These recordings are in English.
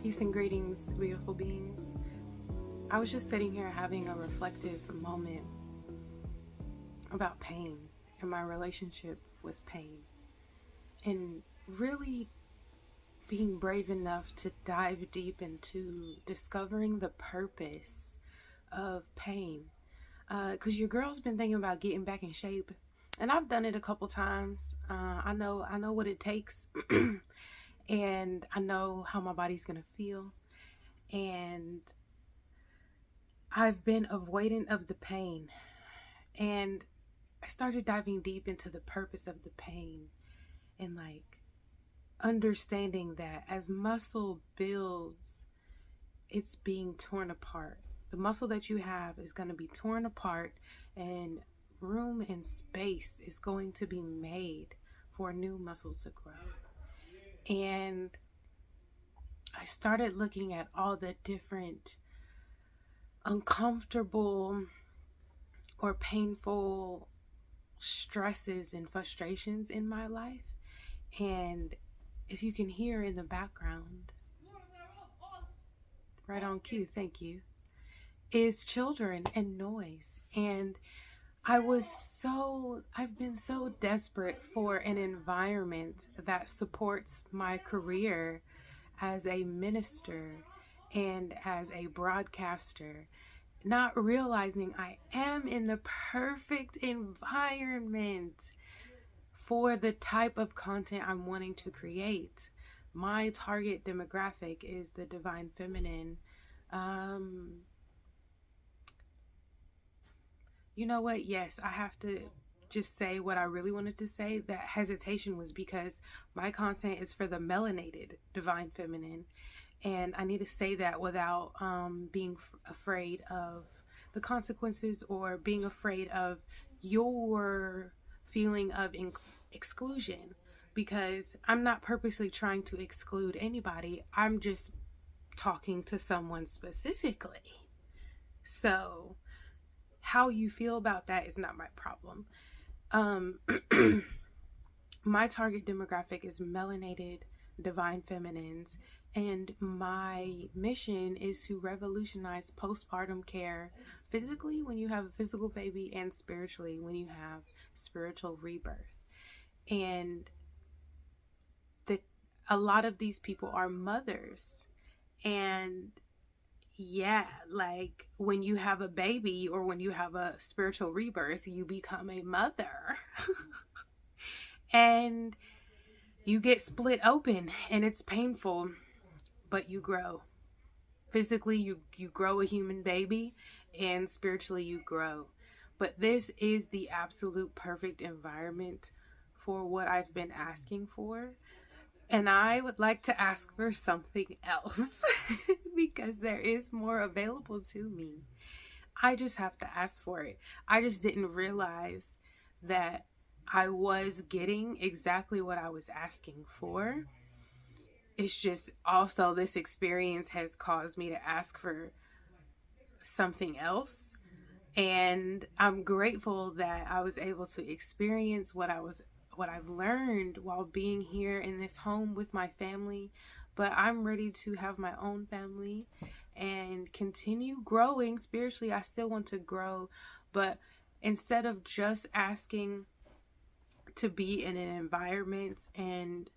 Peace and greetings, beautiful beings. I was just sitting here having a reflective moment about pain and my relationship with pain, and really being brave enough to dive deep into discovering the purpose of pain. Because your girl's been thinking about getting back in shape, and I've done it a couple times. I know what it takes, and I know how my body's gonna feel. And I've been avoidant of the pain, and I started diving deep into the purpose of the pain, and understanding that as muscle builds, it's being torn apart. The muscle that you have is going to be torn apart, and room and space is going to be made for new muscle to grow. And I started looking at all the different uncomfortable or painful stresses and frustrations in my life. And if you can hear in the background, right on cue, thank you, is children and noise. And I've been so desperate for an environment that supports my career as a minister and as a broadcaster, not realizing I am in the perfect environment for the type of content I'm wanting to create. My target demographic is the divine feminine. You know what? Yes, I have to just say what I really wanted to say. That hesitation was because my content is for the melanated divine feminine. And I need to say that without being afraid of the consequences or being afraid of your feeling of exclusion, because I'm not purposely trying to exclude anybody. I'm just talking to someone specifically. So how you feel about that is not my problem. My target demographic is melanated divine feminines, and my mission is to revolutionize postpartum care, physically when you have a physical baby, and spiritually when you have spiritual rebirth. And a lot of these people are mothers, and when you have a baby or when you have a spiritual rebirth, you become a mother. And you get split open, and it's painful, but you grow. Physically, you grow a human baby, and spiritually you grow. But this is the absolute perfect environment for what I've been asking for. And I would like to ask for something else because there is more available to me. I just have to ask for it. I just didn't realize that I was getting exactly what I was asking for. It's just also this experience has caused me to ask for something else. And I'm grateful that I was able to experience what I've learned while being here in this home with my family. But I'm ready to have my own family and continue growing spiritually. I still want to grow, but instead of just asking to be in an environment and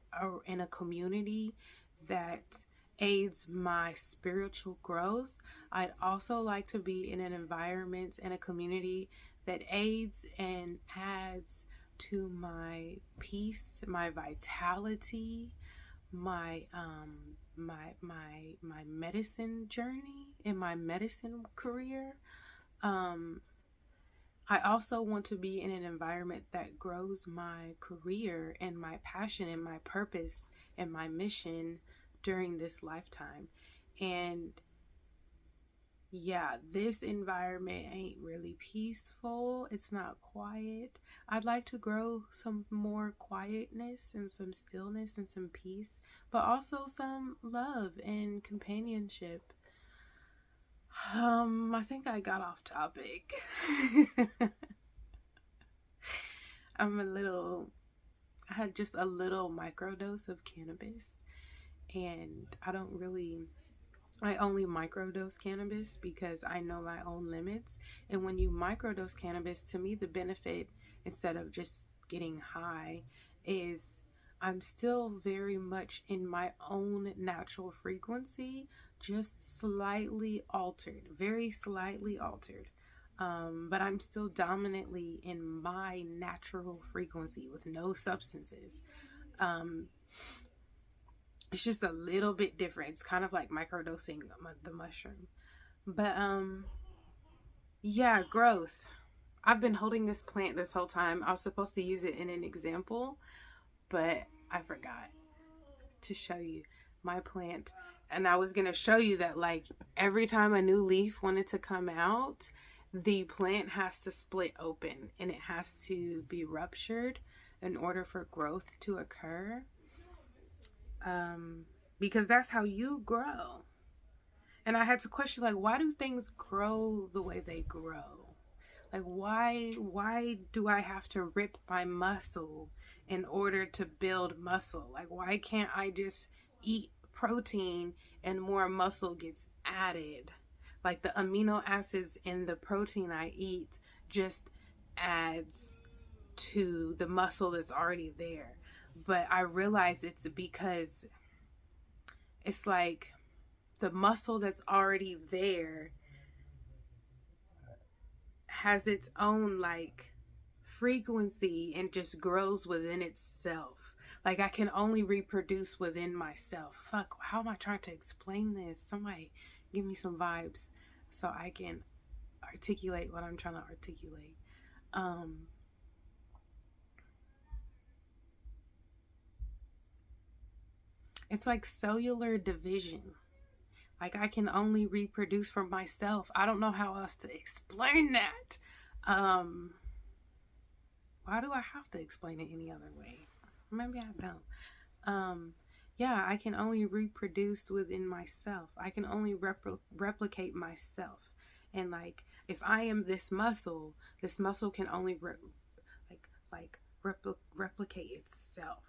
in a community that aids my spiritual growth, I'd also like to be in an environment and a community that aids and adds to my peace, my vitality, my medicine journey, in my medicine career. I also want to be in an environment that grows my career and my passion and my purpose and my mission during this lifetime. And yeah, this environment ain't really peaceful. It's not quiet. I'd like to grow some more quietness and some stillness and some peace, but also some love and companionship. I think I got off topic. I had just a little microdose of cannabis, And I only microdose cannabis because I know my own limits. And when you microdose cannabis, to me, the benefit, instead of just getting high, is I'm still very much in my own natural frequency, just slightly altered, very slightly altered. But I'm still dominantly in my natural frequency with no substances. Um, it's just a little bit different. It's kind of like microdosing the mushroom. But yeah, growth. I've been holding this plant this whole time. I was supposed to use it in an example, but I forgot to show you my plant. And I was going to show you that, like, every time a new leaf wanted to come out, the plant has to split open and it has to be ruptured in order for growth to occur. Because that's how you grow. And I had to question, like, why do things grow the way they grow? Like, why do I have to rip my muscle in order to build muscle? Like, why can't I just eat protein and more muscle gets added? Like, the amino acids in the protein I eat just adds to the muscle that's already there. But I realize it's because it's like the muscle that's already there has its own, like, frequency and just grows within itself. Like, I can only reproduce within myself. Fuck, how am I trying to explain this? Somebody give me some vibes so I can articulate what I'm trying to articulate. It's like cellular division. Like, I can only reproduce from myself. I don't know how else to explain that. Why do I have to explain it any other way? Maybe I don't. Yeah, I can only reproduce within myself. I can only replicate myself. And, like, if I am this muscle can only replicate itself.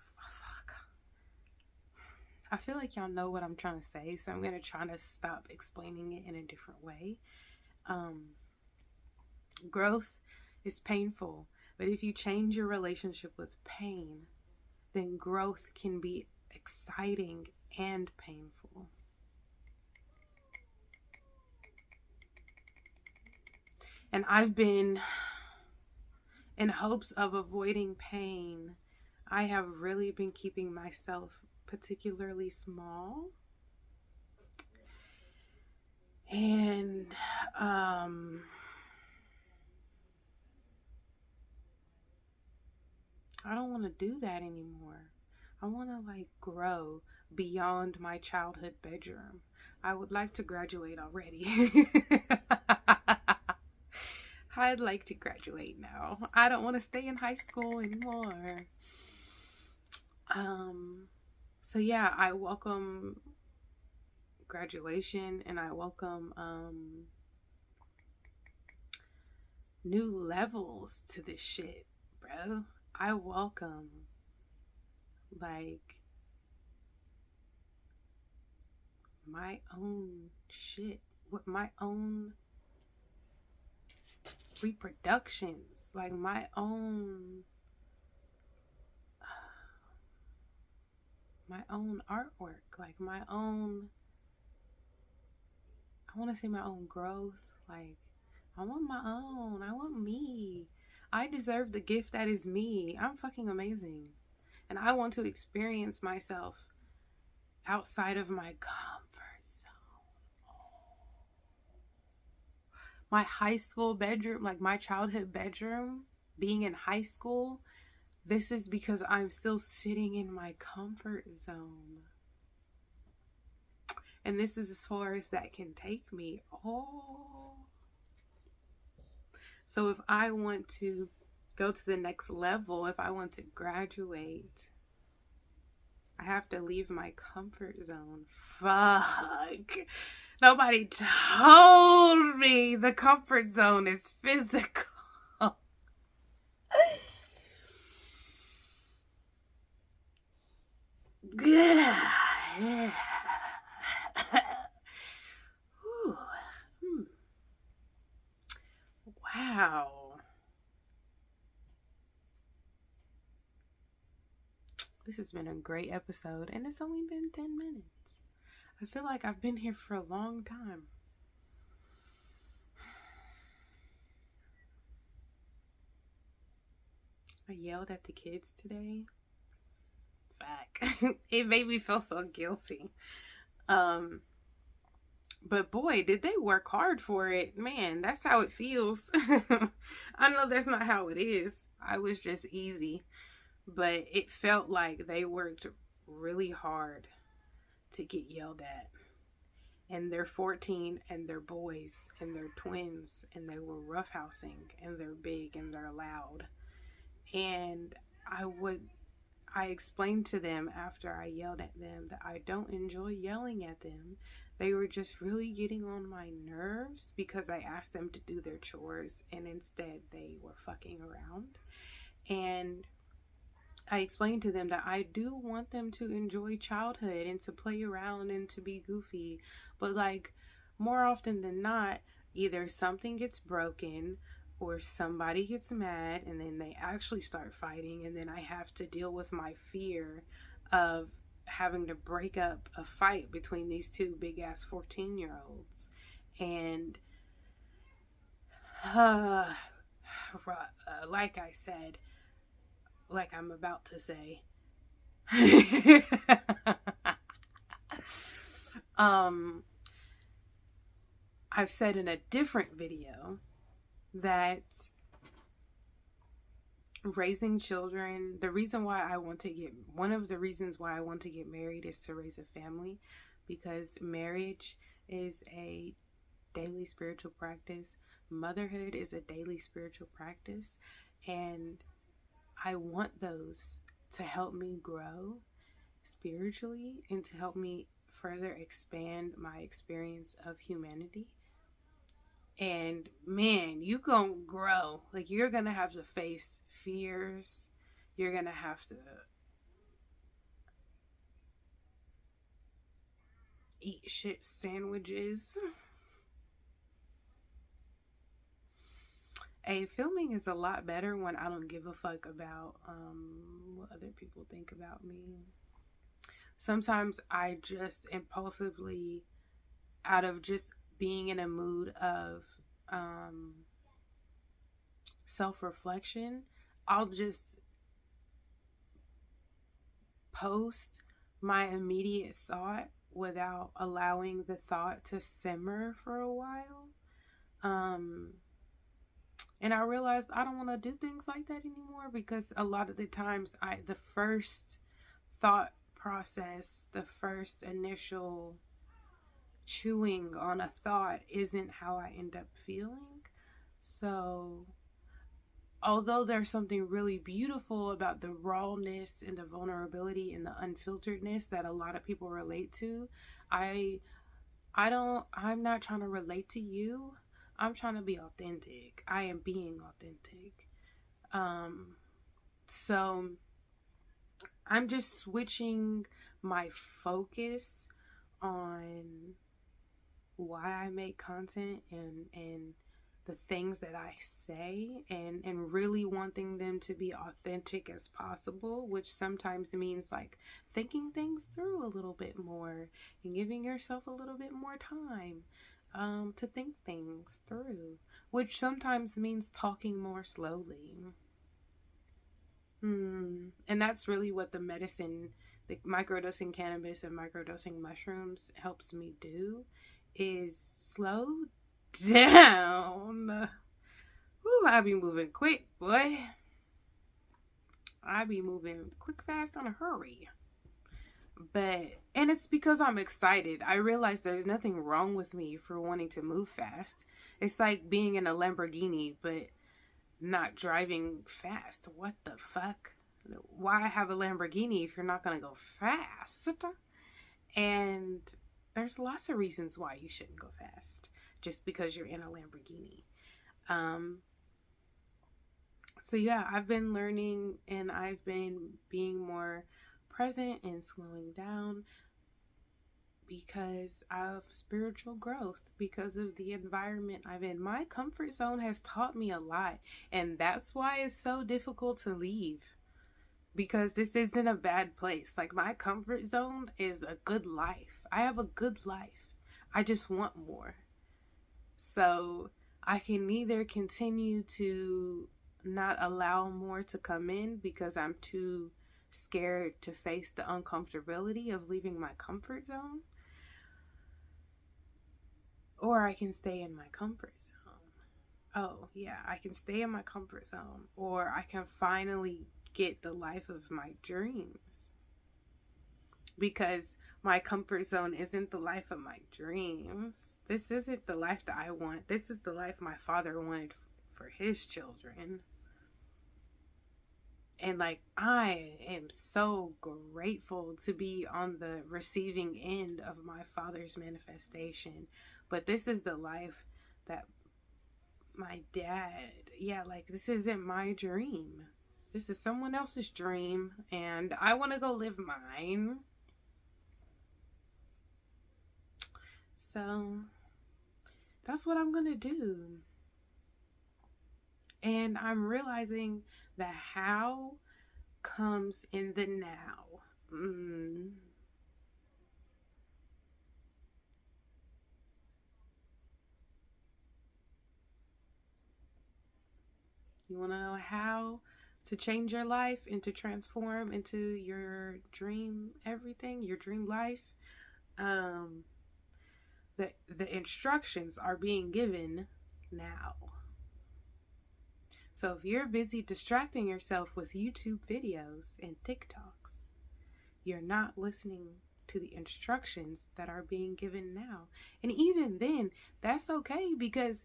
I feel like y'all know what I'm trying to say, so I'm going to try to stop explaining it in a different way. Growth is painful, but if you change your relationship with pain, then growth can be exciting and painful. And I've been, in hopes of avoiding pain, I have really been keeping myself particularly small. And I don't want to do that anymore. I want to, like, grow beyond my childhood bedroom. I would like to graduate already. I'd like to graduate now. I don't want to stay in high school anymore. So yeah, I welcome graduation and I welcome new levels to this shit, bro. I welcome, like, my own shit with my own reproductions, like my own artwork, like my own, I want to say my own growth. Like, I want my own. I want me. I deserve the gift that is me. I'm fucking amazing. And I want to experience myself outside of my comfort zone. My high school bedroom, like my childhood bedroom, being in high school, this is because I'm still sitting in my comfort zone. And this is as far as that can take me. Oh. So if I want to go to the next level, if I want to graduate, I have to leave my comfort zone. Fuck. Nobody told me the comfort zone is physical. God Whew. Hmm. Wow. This has been a great episode, and it's only been 10 minutes. I feel like I've been here for a long time. I yelled at the kids today. Fuck. It made me feel so guilty. Um, but boy, did they work hard for it. Man, that's how it feels. I know that's not how it is. I was just easy. But it felt like they worked really hard to get yelled at. And they're 14 and they're boys and they're twins and they were roughhousing and they're big and they're loud. And I explained to them after I yelled at them that I don't enjoy yelling at them. They were just really getting on my nerves because I asked them to do their chores and instead they were fucking around. And I explained to them that I do want them to enjoy childhood and to play around and to be goofy. But like more often than not, either something gets broken or somebody gets mad and then they actually start fighting, and then I have to deal with my fear of having to break up a fight between these two big ass 14-year-olds. And like I said, like I'm about to say, I've said in a different video that raising children, one of the reasons why I want to get married is to raise a family, because marriage is a daily spiritual practice. Motherhood is a daily spiritual practice, and I want those to help me grow spiritually and to help me further expand my experience of humanity. And man, you gonna grow. Like, you're gonna have to face fears. You're gonna have to eat shit sandwiches. Hey, filming is a lot better when I don't give a fuck about what other people think about me. Sometimes I just impulsively, out of just being in a mood of self-reflection, I'll just post my immediate thought without allowing the thought to simmer for a while. And I realized I don't want to do things like that anymore, because a lot of the times the first thought process, the first initial chewing on a thought isn't how I end up feeling. So although there's something really beautiful about the rawness and the vulnerability and the unfilteredness that a lot of people relate to, I'm not trying to relate to you. I'm trying to be authentic. I am being authentic. So I'm just switching my focus on why I make content and the things that I say, and really wanting them to be authentic as possible, which sometimes means like thinking things through a little bit more and giving yourself a little bit more time to think things through, which sometimes means talking more slowly. And that's really what the microdosing cannabis and microdosing mushrooms helps me do, is slow down. Ooh, I be moving quick, boy. I be moving quick, fast, on a hurry. And it's because I'm excited. I realize there's nothing wrong with me for wanting to move fast. It's like being in a Lamborghini, but not driving fast. What the fuck? Why have a Lamborghini if you're not gonna go fast? And there's lots of reasons why you shouldn't go fast just because you're in a Lamborghini. So yeah, I've been learning and I've been being more present and slowing down. because of spiritual growth, because of the environment I'm in. My comfort zone has taught me a lot, and that's why it's so difficult to leave, because this isn't a bad place. Like, my comfort zone is a good life. I have a good life. I just want more. So I can either continue to not allow more to come in because I'm too scared to face the uncomfortability of leaving my comfort zone, or I can stay in my comfort zone. Oh, yeah, I can stay in my comfort zone, or I can finally get the life of my dreams. Because my comfort zone isn't the life of my dreams. This isn't the life that I want. This is the life my father wanted for his children. And like, I am so grateful to be on the receiving end of my father's manifestation. But this is the life that my dad, like, this isn't my dream. This is someone else's dream, and I want to go live mine. So that's what I'm gonna do. And I'm realizing that how comes in the now. You want to know how to change your life and to transform into your dream everything, your dream life? The instructions are being given now. So if you're busy distracting yourself with YouTube videos and TikToks, you're not listening to the instructions that are being given now. And even then, that's okay, because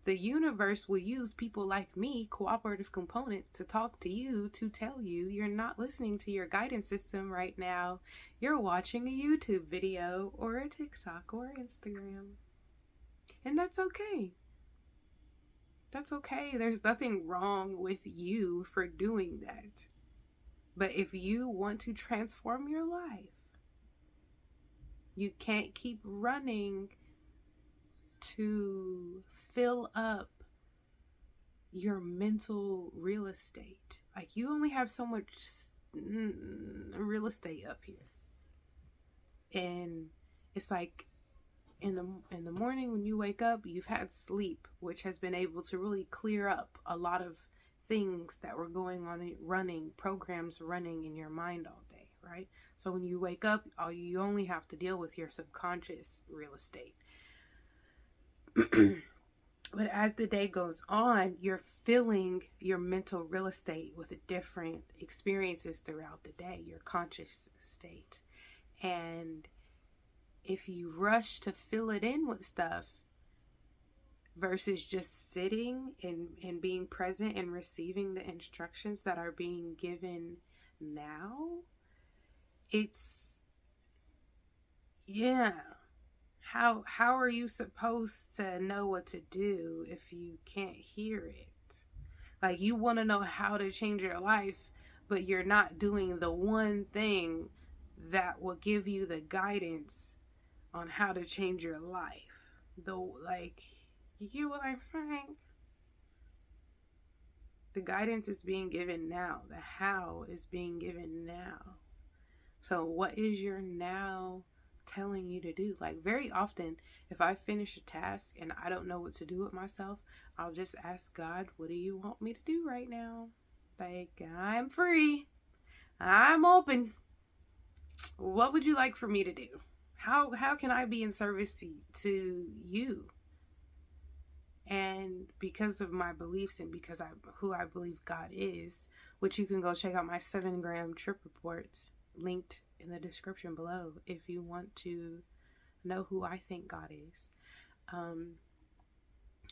the universe will use people like me, cooperative components, to talk to you, to tell you you're not listening to your guidance system right now. You're watching a YouTube video or a TikTok or Instagram. And that's okay. That's okay. There's nothing wrong with you for doing that. But if you want to transform your life, you can't keep running to fill up your mental real estate. Like, you only have so much real estate up here. And it's like, in the morning when you wake up, you've had sleep, which has been able to really clear up a lot of things that were going on, programs running in your mind all day, right? So when you wake up, you only have to deal with your subconscious real estate. But as the day goes on, you're filling your mental real estate with different experiences throughout the day, your conscious state. And if you rush to fill it in with stuff versus just sitting and being present and receiving the instructions that are being given now, how are you supposed to know what to do if you can't hear it? Like, you want to know how to change your life, but you're not doing the one thing that will give you the guidance on how to change your life. You get what I'm saying? The guidance is being given now. The how is being given now. So what is your now telling you to do? Like, very often, if I finish a task and I don't know what to do with myself, I'll just ask God, what do you want me to do right now? Like, I'm free. I'm open. What would you like for me to do? How can I be in service to you? And because of my beliefs and because who I believe God is, which you can go check out my 7-gram trip reports linked in the description below if you want to know who I think God is.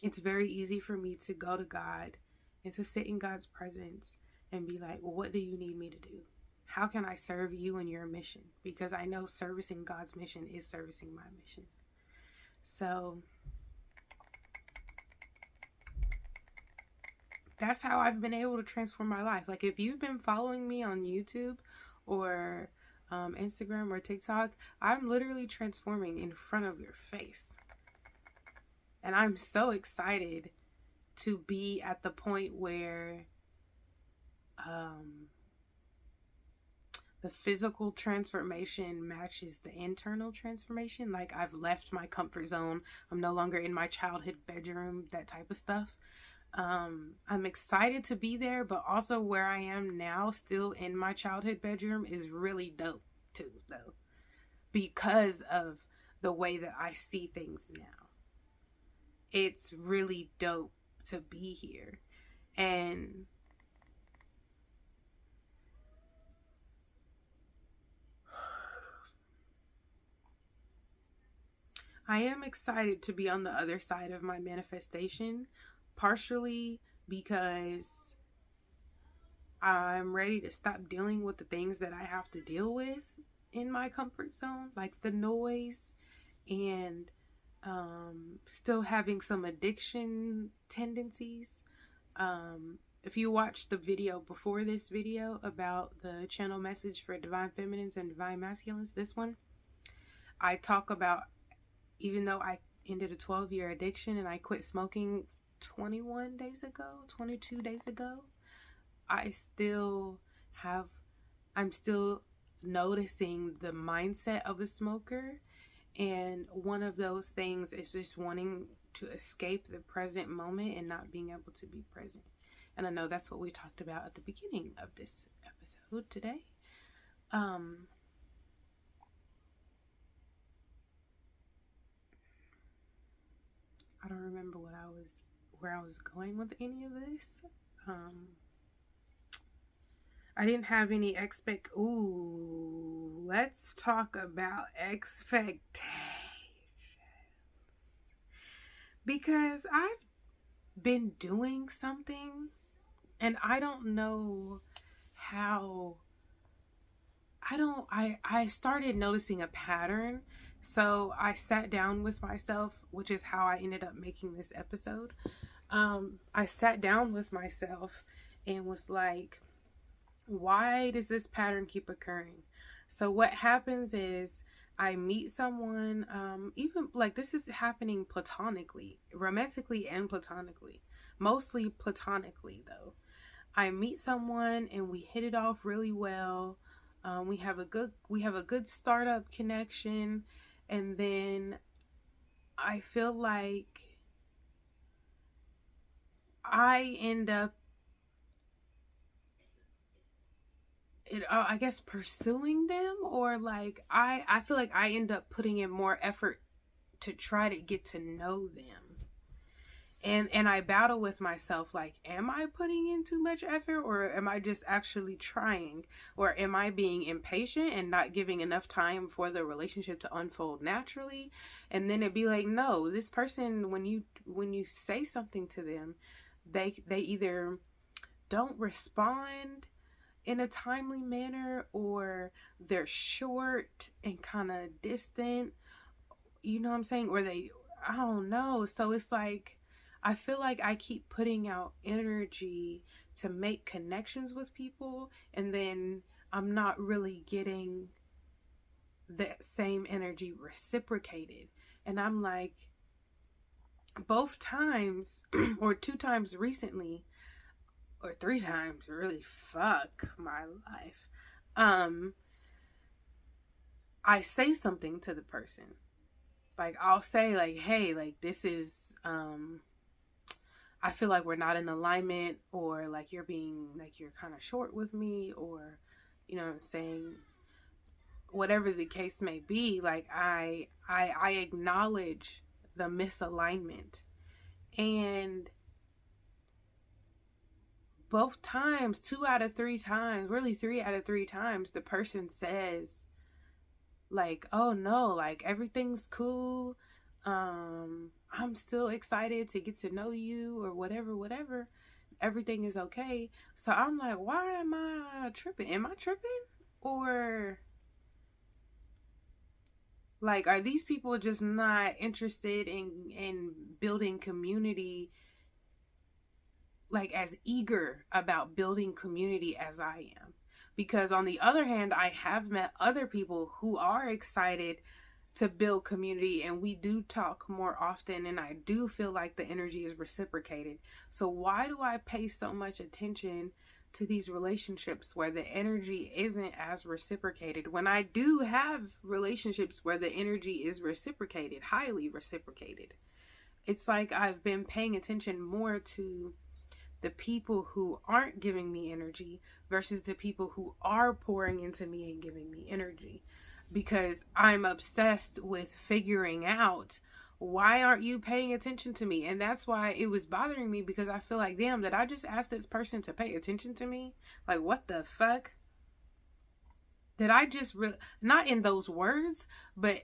It's very easy for me to go to God and to sit in God's presence and be like, well, what do you need me to do? How can I serve you in your mission? Because I know servicing God's mission is servicing my mission. So that's how I've been able to transform my life. Like, if you've been following me on YouTube or Instagram or TikTok, I'm literally transforming in front of your face. And I'm so excited to be at the point where the physical transformation matches the internal transformation. Like, I've left my comfort zone. I'm no longer in my childhood bedroom, that type of stuff. I'm excited to be there, but also where I am now, still in my childhood bedroom, is really dope too, though, because of the way that I see things now. It's really dope to be here. And I am excited to be on the other side of my manifestation, partially because I'm ready to stop dealing with the things that I have to deal with in my comfort zone, like the noise and still having some addiction tendencies. If you watch the video before this video about the channel message for divine feminines and divine masculines, this one, I talk about, even though I ended a 12-year addiction and I quit smoking 21 days ago, 22 days ago, I'm still noticing the mindset of a smoker. And one of those things is just wanting to escape the present moment and not being able to be present. And I know that's what we talked about at the beginning of this episode today. I don't remember where I was going with any of this. I didn't have any let's talk about expectations. Because I've been doing something and I don't know how. I started noticing a pattern. So I sat down with myself, which is how I ended up making this episode. I sat down with myself and was like, why does this pattern keep occurring? So what happens is I meet someone, even like this is happening platonically, romantically and platonically, mostly platonically though. I meet someone and we hit it off really well. We have a good startup connection, and then I feel like I end up, I guess, pursuing them, or like I feel like I end up putting in more effort to try to get to know them. And I battle with myself, like, am I putting in too much effort, or am I just actually trying, or am I being impatient and not giving enough time for the relationship to unfold naturally? And then it'd be like, no, this person, when you say something to them, they either don't respond in a timely manner, or they're short and kind of distant, you know what I'm saying, or I don't know. So it's like I feel like I keep putting out energy to make connections with people, and then I'm not really getting that same energy reciprocated. And I'm like, both times or 2 times recently, or 3 times, really, fuck my life, I say something to the person. Like, I'll say, like, hey, like, this is I feel like we're not in alignment, or like you're kind of short with me, or you know what I'm saying, whatever the case may be. Like, I acknowledge the misalignment, and both times, 2 out of 3 times, really 3 out of 3 times, the person says like, oh no, like everything's cool, I'm still excited to get to know you, or whatever, everything is okay. So I'm like, why am I tripping? Am I tripping? Or like, are these people just not interested in building community, like as eager about building community as I am? Because on the other hand, I have met other people who are excited to build community, and we do talk more often, and I do feel like the energy is reciprocated. So why do I pay so much attention to these relationships where the energy isn't as reciprocated, when I do have relationships where the energy is reciprocated, highly reciprocated? It's like I've been paying attention more to the people who aren't giving me energy versus the people who are pouring into me and giving me energy, because I'm obsessed with figuring out, why aren't you paying attention to me? And that's why it was bothering me, because I feel like, damn, did I just ask this person to pay attention to me? Like, what the fuck? Did I just not in those words, but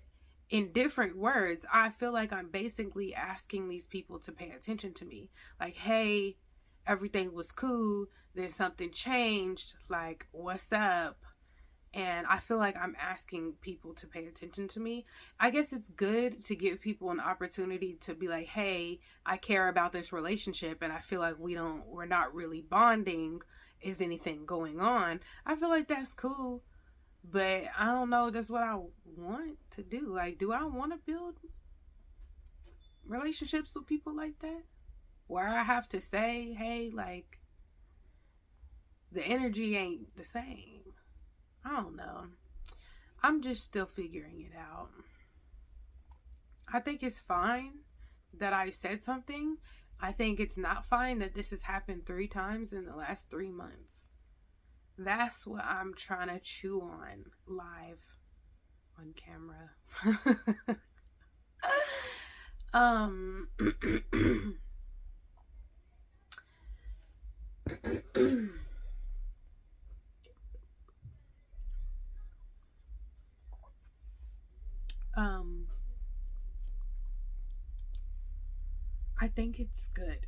in different words, I feel like I'm basically asking these people to pay attention to me. Like, hey, everything was cool, then something changed, like, what's up? And I feel like I'm asking people to pay attention to me. I guess it's good to give people an opportunity to be like, hey, I care about this relationship, and I feel like we're not really bonding. Is anything going on? I feel like that's cool, but I don't know that's what I want to do. Like, do I want to build relationships with people like that, where I have to say, hey, like, the energy ain't the same? I don't know. I'm just still figuring it out. I think it's fine that I said something. I think it's not fine that this has happened 3 times in the last 3 months. That's what I'm trying to chew on live on camera. I think it's good.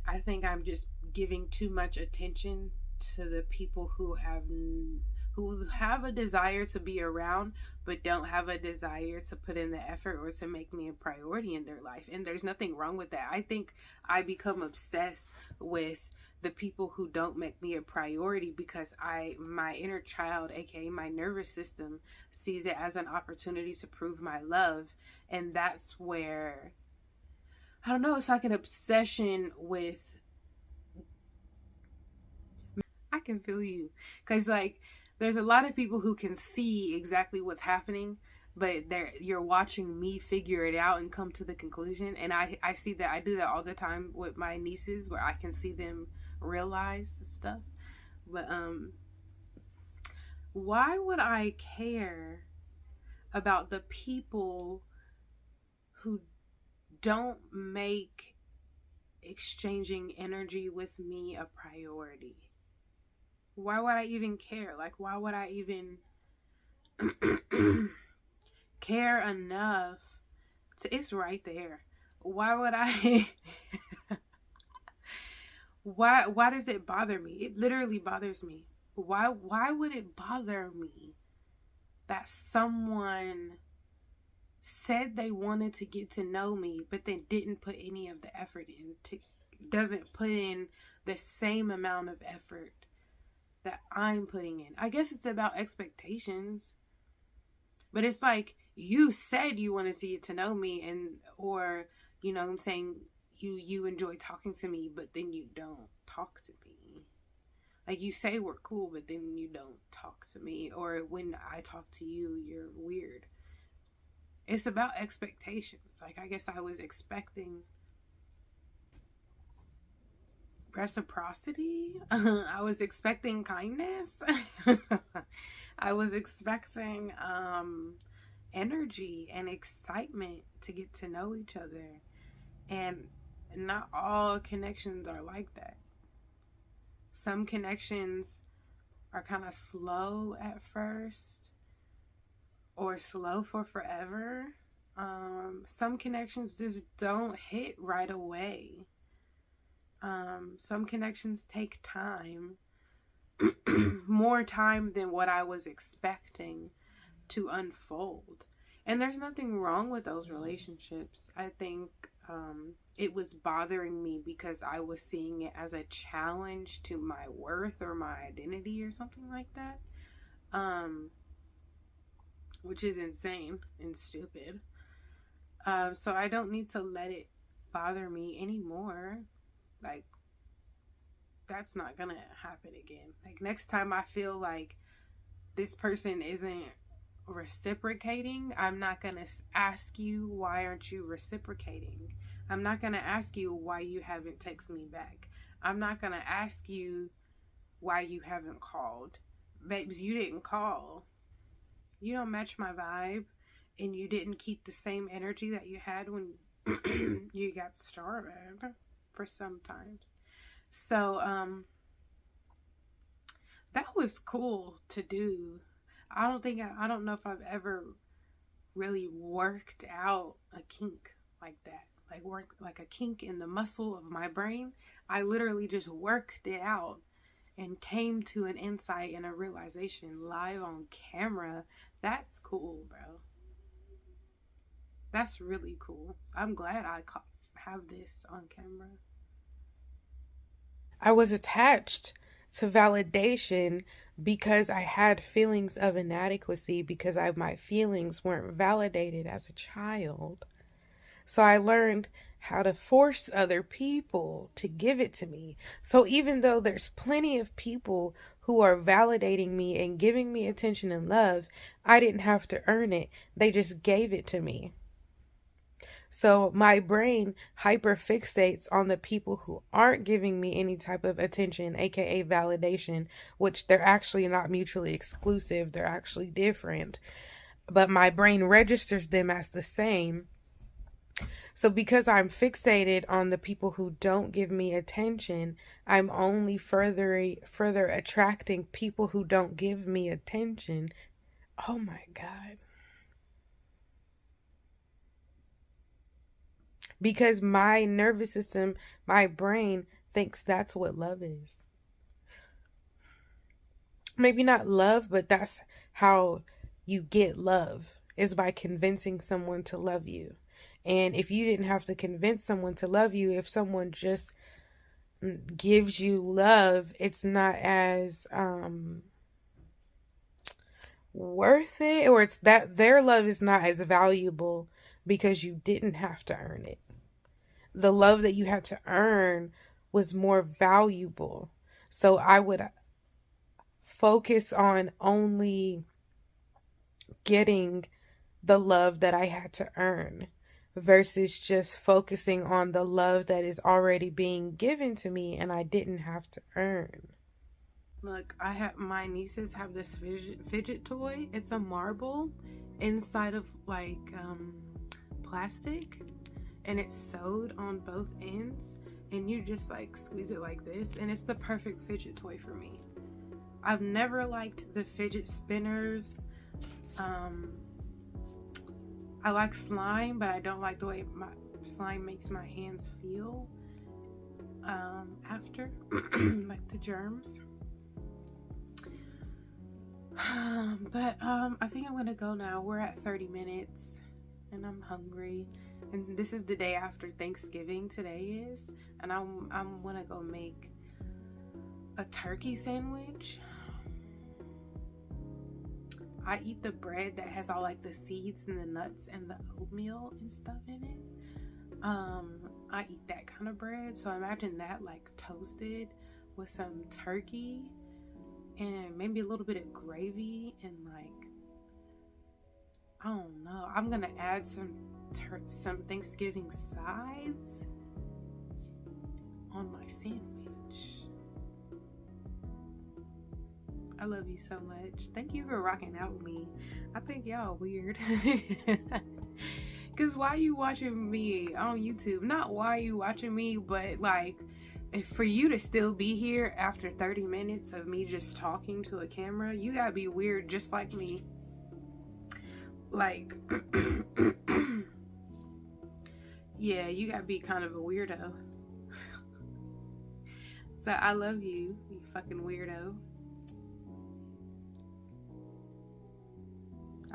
I think I'm just giving too much attention to the people who have a desire to be around, but don't have a desire to put in the effort or to make me a priority in their life. And there's nothing wrong with that. I think I become obsessed with the people who don't make me a priority because my inner child, aka my nervous system, sees it as an opportunity to prove my love. And that's where, I don't know, it's like an obsession with, I can feel you. Because, like, there's a lot of people who can see exactly what's happening, but you're watching me figure it out and come to the conclusion. And I see that. I do that all the time with my nieces, where I can see them realize stuff. But why would I care about the people who don't make exchanging energy with me a priority? Why would I even care? Like, why would I even care enough to, it's right there. Why would I why does it bother me? It literally bothers me. Why would it bother me that someone said they wanted to get to know me, but then didn't put any of the effort doesn't put in the same amount of effort that I'm putting in? I guess it's about expectations. But it's like, you said you wanted to get to know me, or, you know what I'm saying, you enjoy talking to me, but then you don't talk to me. Like, you say we're cool, but then you don't talk to me. Or when I talk to you, you're weird. It's about expectations. Like, I guess I was expecting reciprocity. I was expecting kindness. I was expecting energy and excitement to get to know each other. And not all connections are like that. Some connections are kind of slow at first, or slow for forever. Some connections just don't hit right away. Some connections take time, more time than what I was expecting to unfold. And there's nothing wrong with those relationships. I think it was bothering me because I was seeing it as a challenge to my worth or my identity or something like that. Um, which is insane and stupid. So I don't need to let it bother me anymore. Like, that's not gonna happen again. Like, next time I feel like this person isn't reciprocating, I'm not gonna ask you, why aren't you reciprocating? I'm not gonna ask you why you haven't texted me back. I'm not gonna ask you why you haven't called. Babes, you didn't call. You don't match my vibe, and you didn't keep the same energy that you had when you got started for sometimes. So, that was cool to do. I don't know if I've ever really worked out a kink like that. Like, work like a kink in the muscle of my brain. I literally just worked it out and came to an insight and a realization live on camera. That's cool, bro. That's really cool. I'm glad have this on camera. I was attached to validation because I had feelings of inadequacy because my feelings weren't validated as a child. So I learned how to force other people to give it to me. So even though there's plenty of people who are validating me and giving me attention and love, I didn't have to earn it. They just gave it to me. So my brain hyperfixates on the people who aren't giving me any type of attention, aka validation, which they're actually not mutually exclusive, they're actually different. But my brain registers them as the same. So because I'm fixated on the people who don't give me attention, I'm only further attracting people who don't give me attention. Oh my God. Because my nervous system, my brain thinks that's what love is. Maybe not love, but that's how you get love, is by convincing someone to love you. And if you didn't have to convince someone to love you, if someone just gives you love, it's not as worth it, or it's that their love is not as valuable because you didn't have to earn it. The love that you had to earn was more valuable. So I would focus on only getting the love that I had to earn versus just focusing on the love that is already being given to me and I didn't have to earn. Look, my nieces have this fidget toy. It's a marble inside of like plastic, and it's sewed on both ends, and you just like squeeze it like this, and it's the perfect fidget toy for me. I've never liked the fidget spinners. I like slime, but I don't like the way my slime makes my hands feel after, like the germs. But I think I'm gonna go now. We're at 30 minutes and I'm hungry. And this is the day after Thanksgiving today is. And I'm gonna go make a turkey sandwich. I eat the bread that has all like the seeds and the nuts and the oatmeal and stuff in it. I eat that kind of bread. So imagine that like toasted with some turkey and maybe a little bit of gravy and like, I don't know. I'm gonna add some Thanksgiving sides on my sandwich. I love you so much. Thank you for rocking out with me. I think y'all weird. Cause why you watching me on YouTube? Not why you watching me, but like, if for you to still be here after 30 minutes of me just talking to a camera, you gotta be weird just like me. Like, yeah, you gotta be kind of a weirdo. So I love you, you fucking weirdo.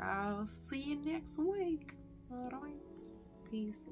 I'll see you next week. Alright. Peace.